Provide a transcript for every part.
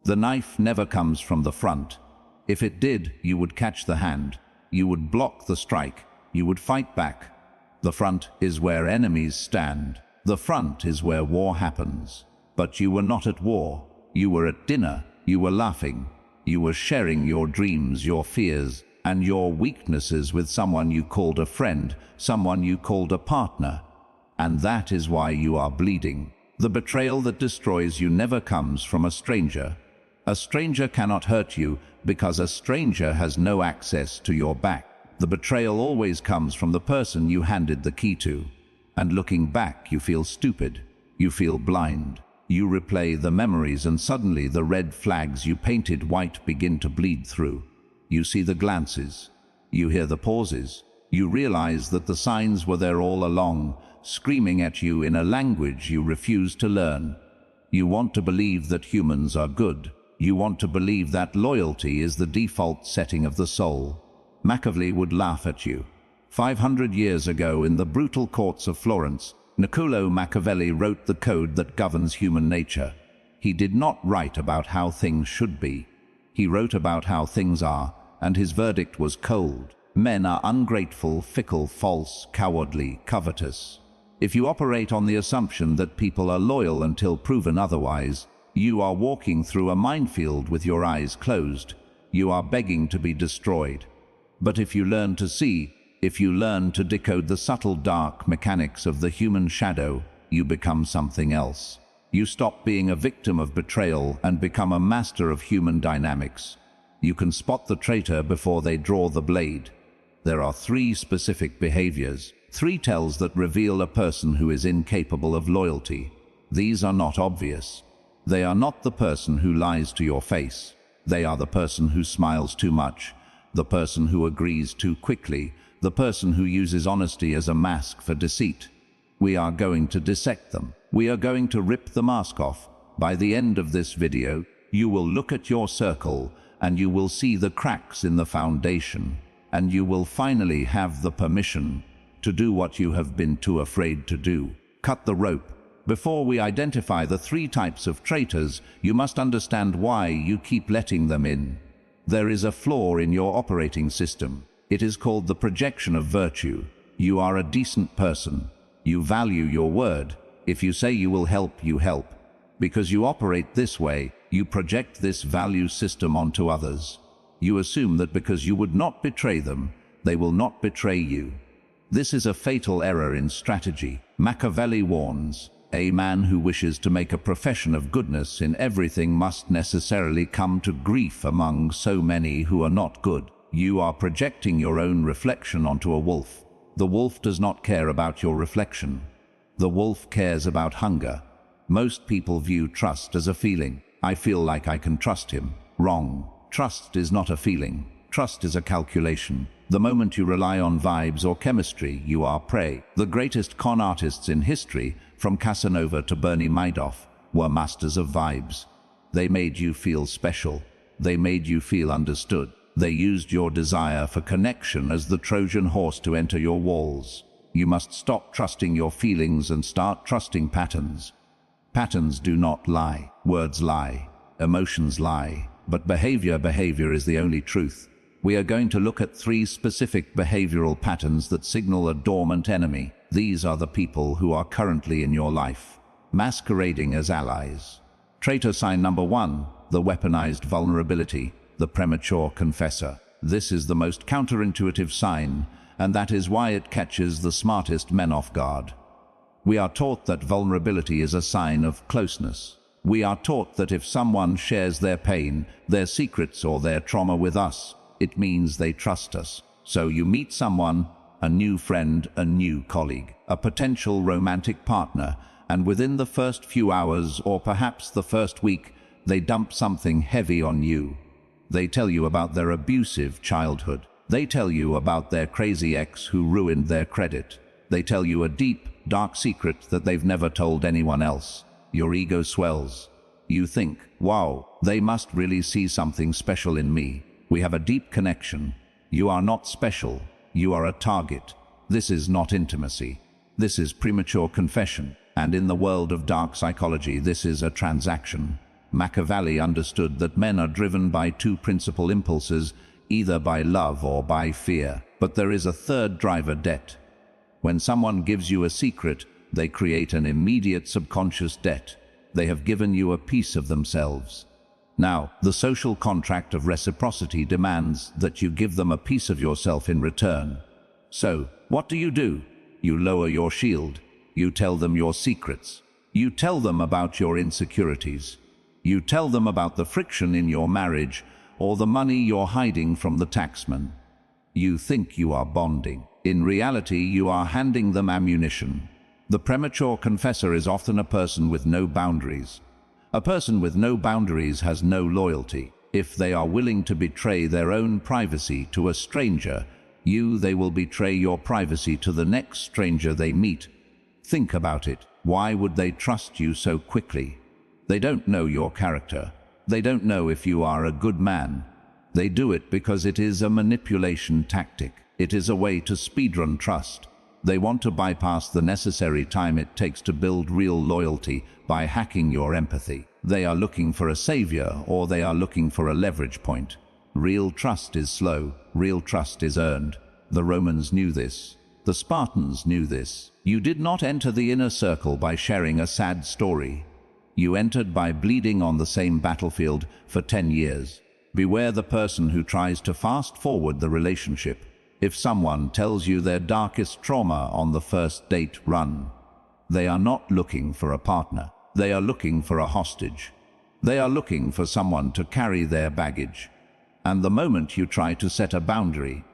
The knife never comes from the front. If it did, you would catch the hand. You would block the strike. You would fight back. The front is where enemies stand. The front is where war happens. But you were not at war. You were at dinner. You were laughing. You were sharing your dreams, your fears, and your weaknesses with someone you called a friend, someone you called a partner. And that is why you are bleeding. The betrayal that destroys you never comes from a stranger. A stranger cannot hurt you because a stranger has no access to your back. The betrayal always comes from the person you handed the key to. And looking back, you feel stupid. You feel blind. You replay the memories and suddenly the red flags you painted white begin to bleed through. You see the glances. You hear the pauses. You realize that the signs were there all along, screaming at you in a language you refuse to learn. You want to believe that humans are good. You want to believe that loyalty is the default setting of the soul. Machiavelli would laugh at you. 500 years ago, in the brutal courts of Florence, Niccolò Machiavelli wrote the code that governs human nature. He did not write about how things should be. He wrote about how things are, and his verdict was cold. Men are ungrateful, fickle, false, cowardly, covetous. If you operate on the assumption that people are loyal until proven otherwise, you are walking through a minefield with your eyes closed. You are begging to be destroyed. But if you learn to see, if you learn to decode the subtle dark mechanics of the human shadow, you become something else. You stop being a victim of betrayal and become a master of human dynamics. You can spot the traitor before they draw the blade. There are 3 specific behaviors, 3 tells that reveal a person who is incapable of loyalty. These are not obvious. They are not the person who lies to your face. They are the person who smiles too much, the person who agrees too quickly, the person who uses honesty as a mask for deceit. We are going to dissect them. We are going to rip the mask off. By the end of this video, you will look at your circle and you will see the cracks in the foundation, and you will finally have the permission to do what you have been too afraid to do. Cut the rope. Before we identify the 3 types of traitors, you must understand why you keep letting them in. There is a flaw in your operating system. It is called the projection of virtue. You are a decent person. You value your word. If you say you will help, you help. Because you operate this way, you project this value system onto others. You assume that because you would not betray them, they will not betray you. This is a fatal error in strategy. Machiavelli warns, a man who wishes to make a profession of goodness in everything must necessarily come to grief among so many who are not good. You are projecting your own reflection onto a wolf. The wolf does not care about your reflection. The wolf cares about hunger. Most people view trust as a feeling. I feel like I can trust him. Wrong. Trust is not a feeling. Trust is a calculation. The moment you rely on vibes or chemistry, you are prey. The greatest con artists in history, from Casanova to Bernie Madoff, were masters of vibes. They made you feel special. They made you feel understood. They used your desire for connection as the Trojan horse to enter your walls. You must stop trusting your feelings and start trusting patterns. Patterns do not lie. Words lie. Emotions lie. But behavior is the only truth. We are going to look at 3 specific behavioral patterns that signal a dormant enemy. These are the people who are currently in your life, masquerading as allies. Traitor sign number 1, the weaponized vulnerability, the premature confessor. This is the most counterintuitive sign, and that is why it catches the smartest men off guard. We are taught that vulnerability is a sign of closeness. We are taught that if someone shares their pain, their secrets, or their trauma with us, it means they trust us. So you meet someone, a new friend, a new colleague, a potential romantic partner, and within the first few hours, or perhaps the first week, they dump something heavy on you. They tell you about their abusive childhood. They tell you about their crazy ex who ruined their credit. They tell you a deep, dark secret that they've never told anyone else. Your ego swells. You think, wow, they must really see something special in me. We have a deep connection. You are not special. You are a target. This is not intimacy. This is premature confession. And in the world of dark psychology, this is a transaction. Machiavelli understood that men are driven by two principal impulses, either by love or by fear. But there is a third driver: debt. When someone gives you a secret, they create an immediate subconscious debt. They have given you a piece of themselves. Now, the social contract of reciprocity demands that you give them a piece of yourself in return. So, what do? You lower your shield. You tell them your secrets. You tell them about your insecurities. You tell them about the friction in your marriage or the money you're hiding from the taxman. You think you are bonding. In reality, you are handing them ammunition. The premature confessor is often a person with no boundaries. A person with no boundaries has no loyalty. If they are willing to betray their own privacy to a stranger, they will betray your privacy to the next stranger they meet. Think about it. Why would they trust you so quickly? They don't know your character. They don't know if you are a good man. They do it because it is a manipulation tactic. It is a way to speedrun trust. They want to bypass the necessary time it takes to build real loyalty by hacking your empathy. They are looking for a savior, or they are looking for a leverage point. Real trust is slow. Real trust is earned. The Romans knew this. The Spartans knew this. You did not enter the inner circle by sharing a sad story. You entered by bleeding on the same battlefield for 10 years. Beware the person who tries to fast forward the relationship. If someone tells you their darkest trauma on the first date, run. They are not looking for a partner. They are looking for a hostage. They are looking for someone to carry their baggage. And the moment you try to set a boundary,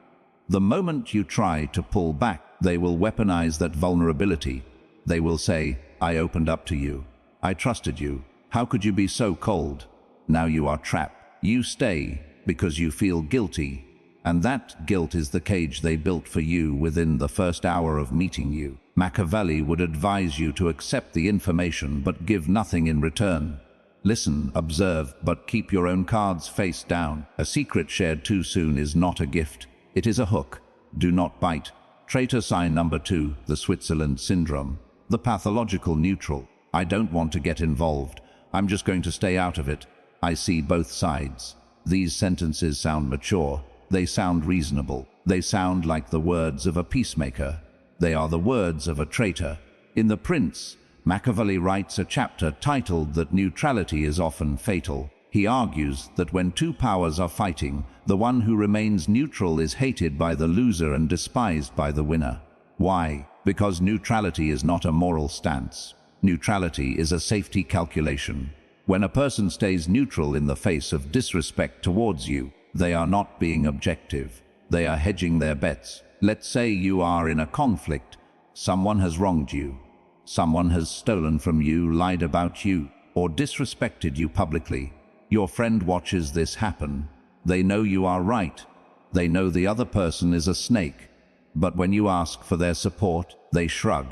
the moment you try to pull back, they will weaponize that vulnerability. They will say, "I opened up to you. I trusted you. How could you be so cold?" Now you are trapped. You stay because you feel guilty, and that guilt is the cage they built for you within the first hour of meeting you. Machiavelli would advise you to accept the information but give nothing in return. Listen, observe, but keep your own cards face down. A secret shared too soon is not a gift. It is a hook. Do not bite. Traitor sign number 2, the Switzerland syndrome. The pathological neutral. I don't want to get involved. I'm just going to stay out of it. I see both sides. These sentences sound mature. They sound reasonable. They sound like the words of a peacemaker. They are the words of a traitor. In The Prince, Machiavelli writes a chapter titled that neutrality is often fatal. He argues that when two powers are fighting, the one who remains neutral is hated by the loser and despised by the winner. Why? Because neutrality is not a moral stance. Neutrality is a safety calculation. When a person stays neutral in the face of disrespect towards you, they are not being objective. They are hedging their bets. Let's say you are in a conflict. Someone has wronged you. Someone has stolen from you, lied about you, or disrespected you publicly. Your friend watches this happen. They know you are right. They know the other person is a snake. But when you ask for their support, they shrug.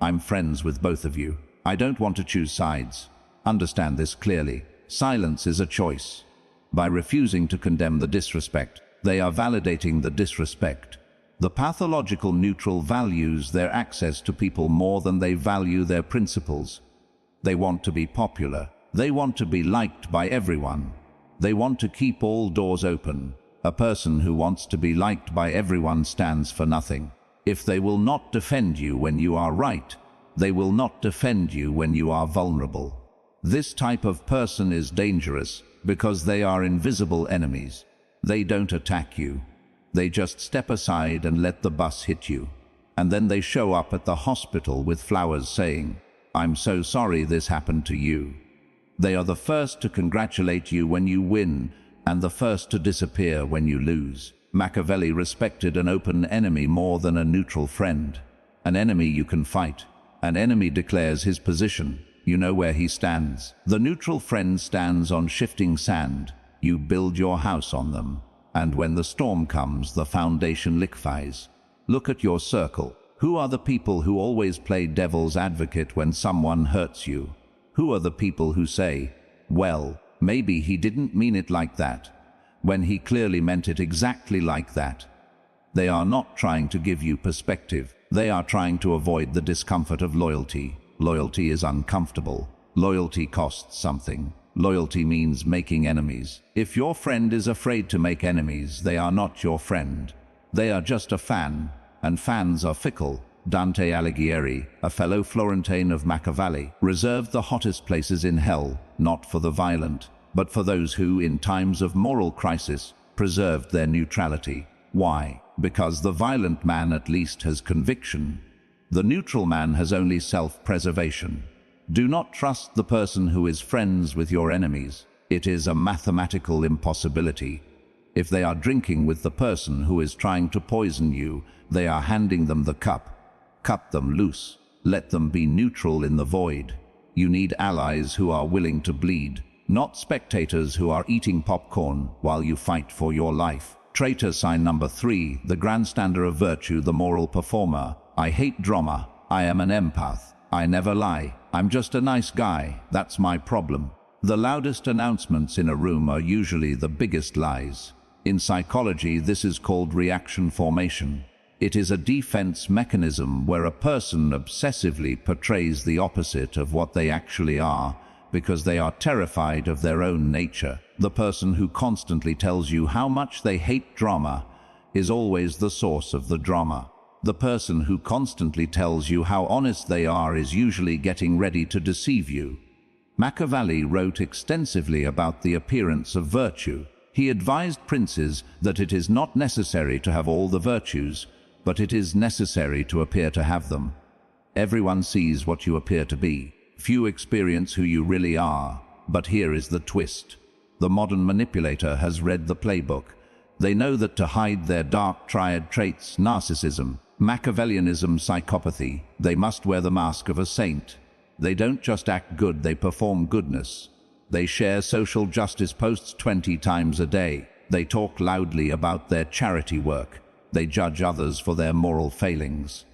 I'm friends with both of you. I don't want to choose sides. Understand this clearly. Silence is a choice. By refusing to condemn the disrespect, they are validating the disrespect. The pathological neutral values their access to people more than they value their principles. They want to be popular. They want to be liked by everyone. They want to keep all doors open. A person who wants to be liked by everyone stands for nothing. If they will not defend you when you are right, they will not defend you when you are vulnerable. This type of person is dangerous because they are invisible enemies. They don't attack you. They just step aside and let the bus hit you. And then they show up at the hospital with flowers saying, "I'm so sorry this happened to you." They are the first to congratulate you when you win and the first to disappear when you lose. Machiavelli respected an open enemy more than a neutral friend. An enemy you can fight. An enemy declares his position. You know where he stands. The neutral friend stands on shifting sand. You build your house on them. And when the storm comes, the foundation liquefies. Look at your circle. Who are the people who always play devil's advocate when someone hurts you? Who are the people who say, "Well, maybe he didn't mean it like that," when he clearly meant it exactly like that? They are not trying to give you perspective. They are trying to avoid the discomfort of loyalty. Loyalty is uncomfortable. Loyalty costs something. Loyalty means making enemies. If your friend is afraid to make enemies, they are not your friend. They are just a fan, and fans are fickle. Dante Alighieri, a fellow Florentine of Machiavelli, reserved the hottest places in hell, not for the violent, but for those who, in times of moral crisis, preserved their neutrality. Why? Because the violent man at least has conviction. The neutral man has only self-preservation. Do not trust the person who is friends with your enemies. It is a mathematical impossibility. If they are drinking with the person who is trying to poison you, they are handing them the cup. Cut them loose. Let them be neutral in the void. You need allies who are willing to bleed, not spectators who are eating popcorn while you fight for your life. Traitor sign number 3, the grandstander of virtue, the moral performer. I hate drama. I am an empath. I never lie. I'm just a nice guy. That's my problem. The loudest announcements in a room are usually the biggest lies. In psychology, this is called reaction formation. It is a defense mechanism where a person obsessively portrays the opposite of what they actually are because they are terrified of their own nature. The person who constantly tells you how much they hate drama is always the source of the drama. The person who constantly tells you how honest they are is usually getting ready to deceive you. Machiavelli wrote extensively about the appearance of virtue. He advised princes that it is not necessary to have all the virtues, but it is necessary to appear to have them. Everyone sees what you appear to be. Few experience who you really are. But here is the twist. The modern manipulator has read the playbook. They know that to hide their dark triad traits, narcissism, Machiavellianism, psychopathy, they must wear the mask of a saint. They don't just act good, they perform goodness. They share social justice posts 20 times a day. They talk loudly about their charity work. They judge others for their moral failings.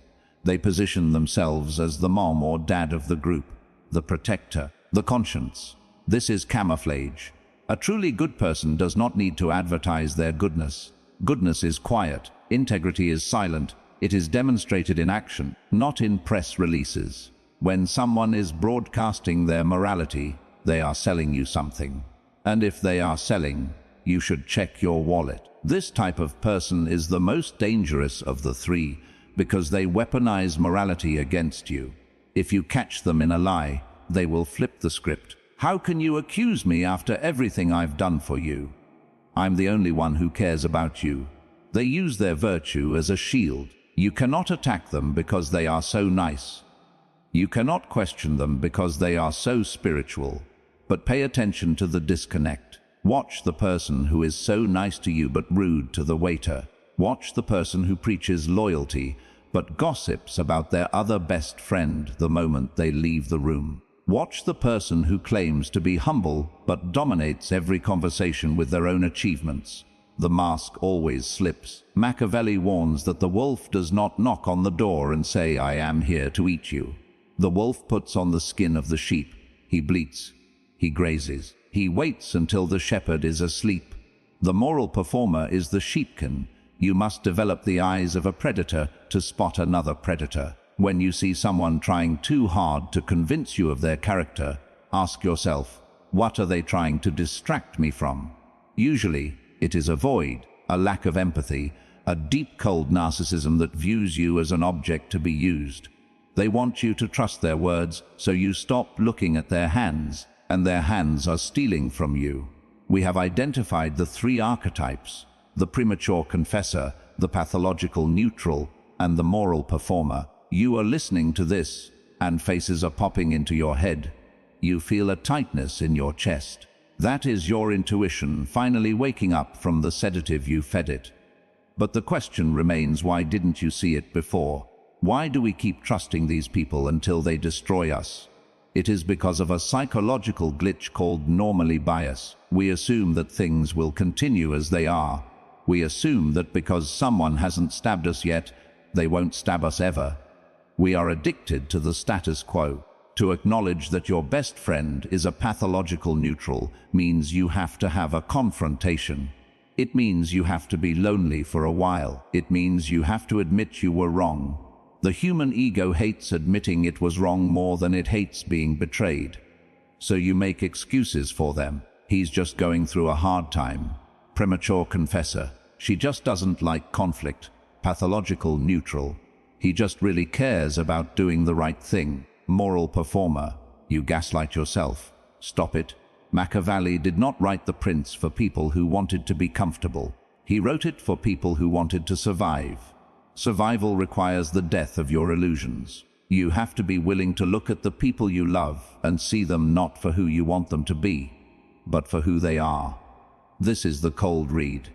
They position themselves as the mom or dad of the group, the protector, the conscience. This is camouflage. A truly good person does not need to advertise their goodness. Goodness is quiet. Integrity is silent. It is demonstrated in action, not in press releases. When someone is broadcasting their morality, they are selling you something. And if they are selling, you should check your wallet. This type of person is the most dangerous of the three because they weaponize morality against you. If you catch them in a lie, they will flip the script. How can you accuse me after everything I've done for you? I'm the only one who cares about you. They use their virtue as a shield. You cannot attack them because they are so nice. You cannot question them because they are so spiritual. But pay attention to the disconnect. Watch the person who is so nice to you but rude to the waiter. Watch the person who preaches loyalty but gossips about their other best friend the moment they leave the room. Watch the person who claims to be humble but dominates every conversation with their own achievements. The mask always slips. Machiavelli warns that the wolf does not knock on the door and say, "I am here to eat you." The wolf puts on the skin of the sheep. He bleats. He grazes. He waits until the shepherd is asleep. The moral performer is the sheepkin. You must develop the eyes of a predator to spot another predator. When you see someone trying too hard to convince you of their character, ask yourself, what are they trying to distract me from? Usually, it is a void, a lack of empathy, a deep cold narcissism that views you as an object to be used. They want you to trust their words, so you stop looking at their hands, and their hands are stealing from you. We have identified the three archetypes: the premature confessor, the pathological neutral, and the moral performer. You are listening to this, and faces are popping into your head. You feel a tightness in your chest. That is your intuition finally waking up from the sedative you fed it. But the question remains, why didn't you see it before? Why do we keep trusting these people until they destroy us? It is because of a psychological glitch called normally bias. We assume that things will continue as they are. We assume that because someone hasn't stabbed us yet, they won't stab us ever. We are addicted to the status quo. To acknowledge that your best friend is a pathological neutral means you have to have a confrontation. It means you have to be lonely for a while. It means you have to admit you were wrong. The human ego hates admitting it was wrong more than it hates being betrayed. So you make excuses for them. He's just going through a hard time. Premature confessor. She just doesn't like conflict. Pathological neutral. He just really cares about doing the right thing. Moral performer. You gaslight yourself. Stop it. Machiavelli did not write The Prince for people who wanted to be comfortable. He wrote it for people who wanted to survive. Survival requires the death of your illusions. You have to be willing to look at the people you love and see them not for who you want them to be, but for who they are. This is the cold read.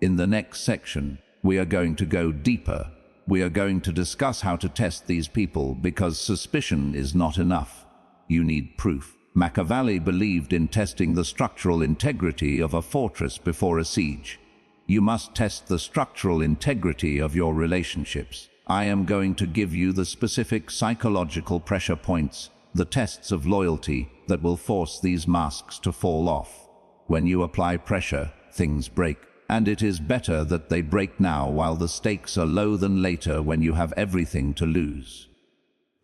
In the next section, we are going to go deeper. We are going to discuss how to test these people because suspicion is not enough. You need proof. Machiavelli believed in testing the structural integrity of a fortress before a siege. You must test the structural integrity of your relationships. I am going to give you the specific psychological pressure points, the tests of loyalty that will force these masks to fall off. When you apply pressure, things break. And it is better that they break now while the stakes are low than later when you have everything to lose.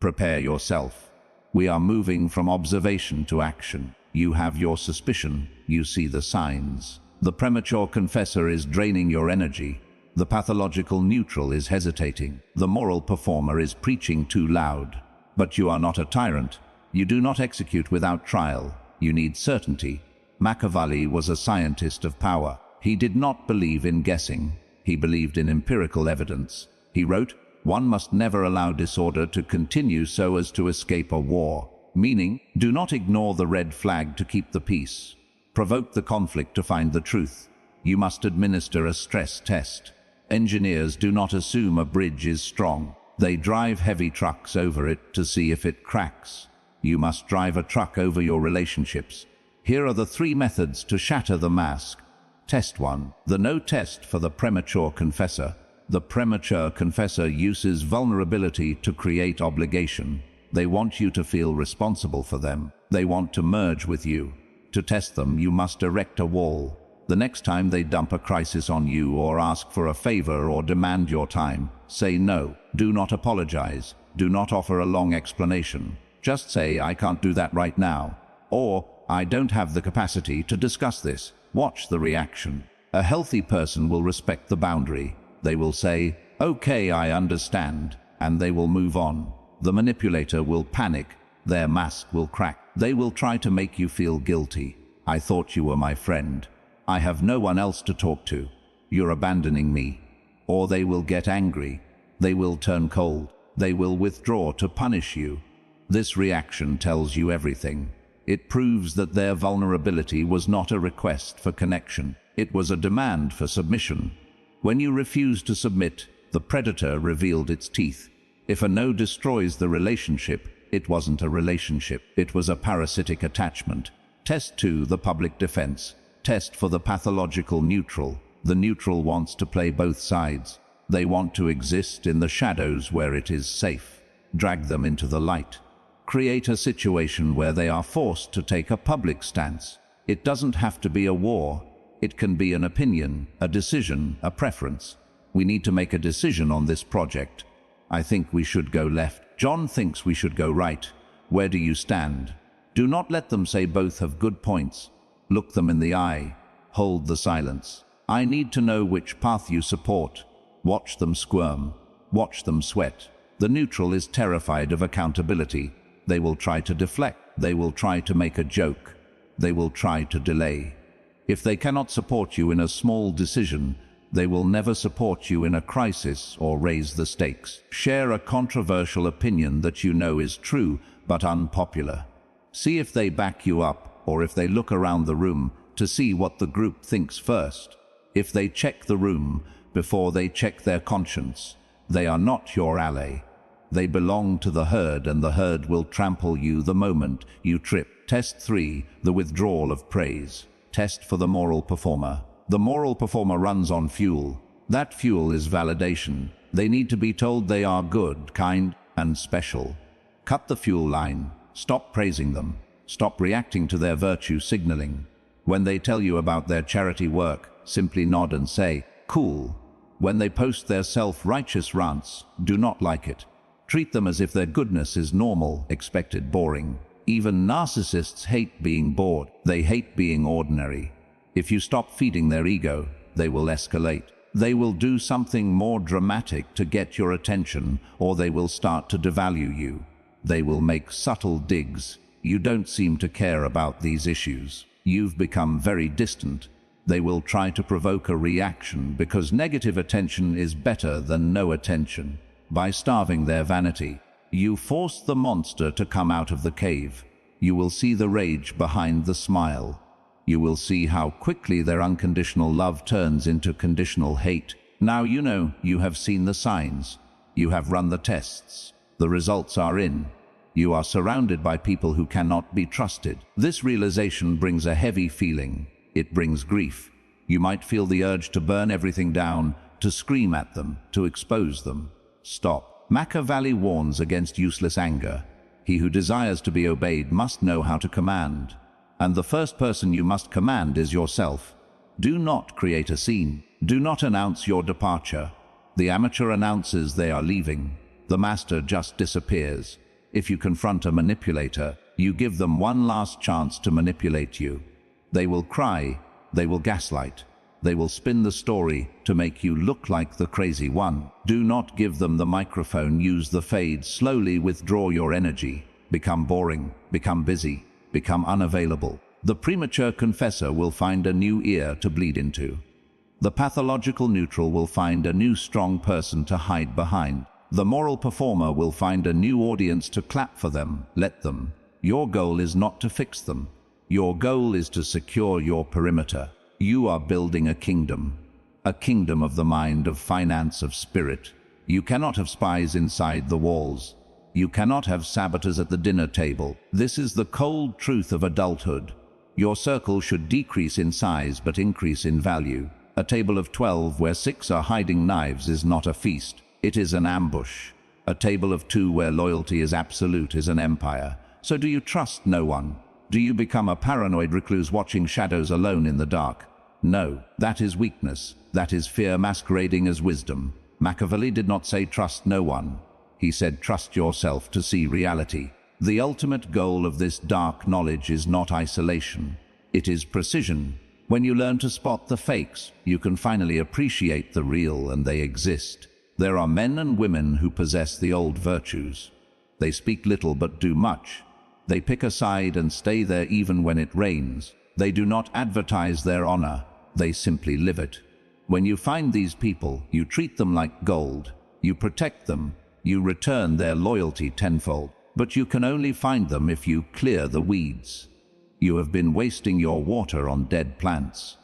Prepare yourself. We are moving from observation to action. You have your suspicion, you see the signs. The premature confessor is draining your energy. The pathological neutral is hesitating. The moral performer is preaching too loud. But you are not a tyrant. You do not execute without trial. You need certainty. Machiavelli was a scientist of power. He did not believe in guessing. He believed in empirical evidence. He wrote, "One must never allow disorder to continue so as to escape a war." Meaning, do not ignore the red flag to keep the peace. Provoke the conflict to find the truth. You must administer a stress test. Engineers do not assume a bridge is strong. They drive heavy trucks over it to see if it cracks. You must drive a truck over your relationships. Here are the 3 methods to shatter the mask. Test 1. The no test for the premature confessor. The premature confessor uses vulnerability to create obligation. They want you to feel responsible for them. They want to merge with you. To test them, you must erect a wall. The next time they dump a crisis on you or ask for a favor or demand your time, say no. Do not apologize. Do not offer a long explanation. Just say, "I can't do that right now," or "I don't have the capacity to discuss this." Watch the reaction. A healthy person will respect the boundary. They will say, "Okay, I understand," and they will move on. The manipulator will panic. Their mask will crack. They will try to make you feel guilty. "I thought you were my friend. I have no one else to talk to. You're abandoning me." Or they will get angry. They will turn cold. They will withdraw to punish you. This reaction tells you everything. It proves that their vulnerability was not a request for connection. It was a demand for submission. When you refuse to submit, the predator revealed its teeth. If a no destroys the relationship, it wasn't a relationship. It was a parasitic attachment. Test 2, the public defense. Test for the pathological neutral. The neutral wants to play both sides. They want to exist in the shadows where it is safe. Drag them into the light. Create a situation where they are forced to take a public stance. It doesn't have to be a war. It can be an opinion, a decision, a preference. We need to make a decision on this project. I think we should go left. John thinks we should go right. Where do you stand? Do not let them say both have good points. Look them in the eye. Hold the silence. I need to know which path you support. Watch them squirm. Watch them sweat. The neutral is terrified of accountability. They will try to deflect. They will try to make a joke. They will try to delay. If they cannot support you in a small decision, they will never support you in a crisis or raise the stakes. Share a controversial opinion that you know is true but unpopular. See if they back you up or if they look around the room to see what the group thinks first. If they check the room before they check their conscience, they are not your ally. They belong to the herd, and the herd will trample you the moment you trip. Test 3, the withdrawal of praise. Test for the moral performer. The moral performer runs on fuel. That fuel is validation. They need to be told they are good, kind, and special. Cut the fuel line. Stop praising them. Stop reacting to their virtue signaling. When they tell you about their charity work, simply nod and say, "Cool." When they post their self-righteous rants, do not like it. Treat them as if their goodness is normal, expected, boring. Even narcissists hate being bored. They hate being ordinary. If you stop feeding their ego, they will escalate. They will do something more dramatic to get your attention, or they will start to devalue you. They will make subtle digs. You don't seem to care about these issues. You've become very distant. They will try to provoke a reaction because negative attention is better than no attention. By starving their vanity, you force the monster to come out of the cave. You will see the rage behind the smile. You will see how quickly their unconditional love turns into conditional hate. Now you know you have seen the signs. You have run the tests. The results are in. You are surrounded by people who cannot be trusted. This realization brings a heavy feeling. It brings grief. You might feel the urge to burn everything down, to scream at them, to expose them. Stop. Machiavelli warns against useless anger. He who desires to be obeyed must know how to command. And the first person you must command is yourself. Do not create a scene. Do not announce your departure. The amateur announces they are leaving. The master just disappears. If you confront a manipulator, you give them one last chance to manipulate you. They will cry, they will gaslight, they will spin the story to make you look like the crazy one. Do not give them the microphone, use the fade, slowly withdraw your energy. Become boring, become busy, become unavailable. The premature confessor will find a new ear to bleed into. The pathological neutral will find a new strong person to hide behind. The moral performer will find a new audience to clap for them. Let them. Your goal is not to fix them. Your goal is to secure your perimeter. You are building a kingdom of the mind, of finance, of spirit. You cannot have spies inside the walls. You cannot have saboteurs at the dinner table. This is the cold truth of adulthood. Your circle should decrease in size but increase in value. A table of 12 where 6 are hiding knives is not a feast. It is an ambush. A table of 2 where loyalty is absolute is an empire. So do you trust no one? Do you become a paranoid recluse watching shadows alone in the dark? No, that is weakness. That is fear masquerading as wisdom. Machiavelli did not say trust no one. He said trust yourself to see reality. The ultimate goal of this dark knowledge is not isolation. It is precision. When you learn to spot the fakes, you can finally appreciate the real, and they exist. There are men and women who possess the old virtues. They speak little but do much. They pick a side and stay there even when it rains. They do not advertise their honor. They simply live it. When you find these people, you treat them like gold. You protect them. You return their loyalty tenfold. But you can only find them if you clear the weeds. You have been wasting your water on dead plants.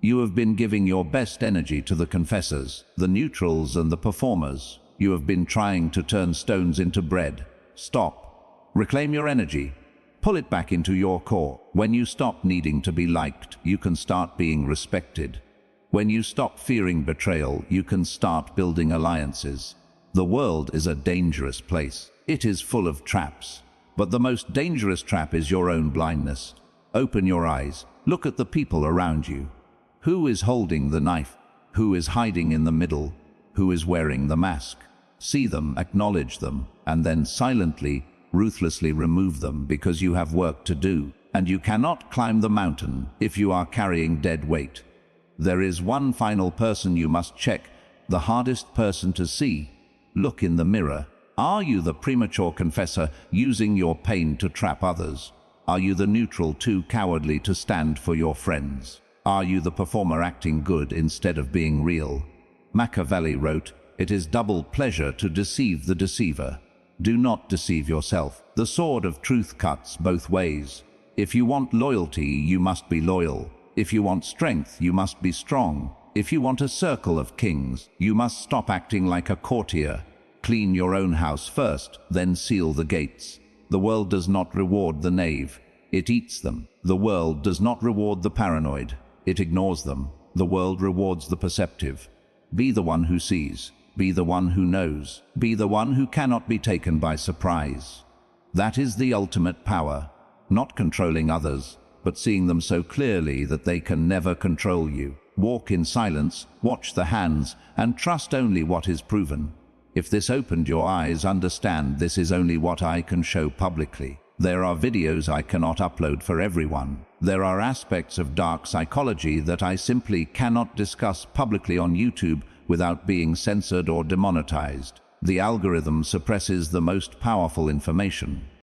You have been giving your best energy to the confessors, the neutrals and the performers. You have been trying to turn stones into bread. Stop. Reclaim your energy. Pull it back into your core. When you stop needing to be liked, you can start being respected. When you stop fearing betrayal, you can start building alliances. The world is a dangerous place. It is full of traps. But the most dangerous trap is your own blindness. Open your eyes. Look at the people around you. Who is holding the knife? Who is hiding in the middle? Who is wearing the mask? See them, acknowledge them, and then silently, ruthlessly remove them, because you have work to do, and you cannot climb the mountain if you are carrying dead weight. There is one final person you must check, the hardest person to see. Look in the mirror. Are you the premature confessor using your pain to trap others? Are you the neutral too cowardly to stand for your friends? Are you the performer acting good instead of being real? Machiavelli wrote, "It is double pleasure to deceive the deceiver." Do not deceive yourself. The sword of truth cuts both ways. If you want loyalty, you must be loyal. If you want strength, you must be strong. If you want a circle of kings, you must stop acting like a courtier. Clean your own house first, then seal the gates. The world does not reward the knave. It eats them. The world does not reward the paranoid. It ignores them. The world rewards the perceptive. Be the one who sees. Be the one who knows. Be the one who cannot be taken by surprise. That is the ultimate power. Not controlling others, but seeing them so clearly that they can never control you. Walk in silence, watch the hands, and trust only what is proven. If this opened your eyes, understand this is only what I can show publicly. There are videos I cannot upload for everyone. There are aspects of dark psychology that I simply cannot discuss publicly on YouTube without being censored or demonetized. The algorithm suppresses the most powerful information.